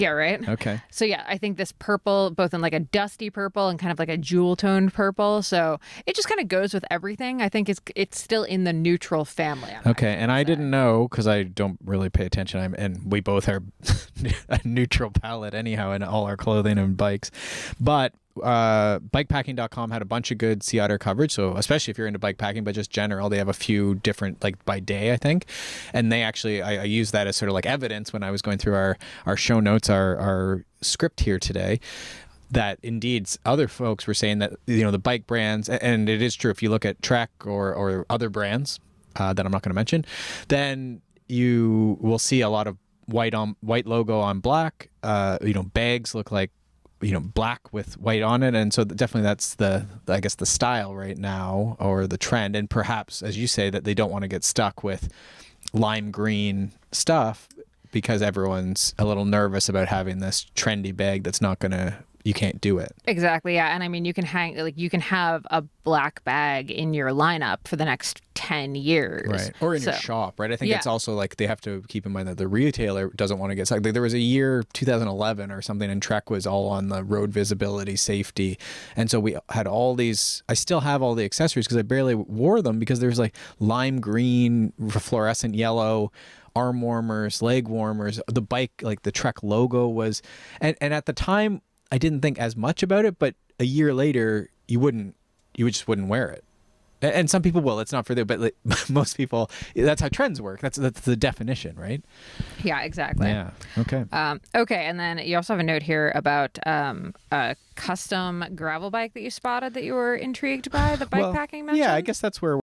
Yeah, right. Okay. So yeah, I think this purple, both in like a dusty purple and kind of like a jewel toned purple. So it just kind of goes with everything. I think it's still in the neutral family. Okay, and I didn't know because I don't really pay attention. And we both are a neutral palette anyhow in all our clothing and bikes. But bikepacking.com had a bunch of good sea otter coverage. So especially if you're into bike packing, but just general, they have a few different, like by day, I think. And they actually, I used that as sort of like evidence when I was going through our show notes, our script here today, that indeed other folks were saying that, you know, the bike brands, and it is true, if you look at Trek or other brands that I'm not going to mention, then you will see a lot of white logo on black. You know, bags look like, you know, black with white on it. And so definitely that's I guess the style right now, or the trend. And perhaps, as you say, that they don't want to get stuck with lime green stuff because everyone's a little nervous about having this trendy bag that's not going to, you can't do it. Exactly. Yeah. And I mean, you can have a black bag in your lineup for the next 10 years. Right. Or in your shop, right? I think it's also like they have to keep in mind that the retailer doesn't want to get stuck. Like, there was a year, 2011 or something, and Trek was all on the road visibility, safety. And so we had all these, I still have all the accessories because I barely wore them because there's like lime green, fluorescent yellow, arm warmers, leg warmers, the bike, like the Trek logo was, and at the time, I didn't think as much about it, but a year later, you just wouldn't wear it. And some people will. It's not for them, but like, most people, that's how trends work. That's the definition, right? Yeah, exactly. Yeah. Okay. Okay, and then you also have a note here about a custom gravel bike that you spotted that you were intrigued by, the bike packing mentioned. Yeah, I guess that's where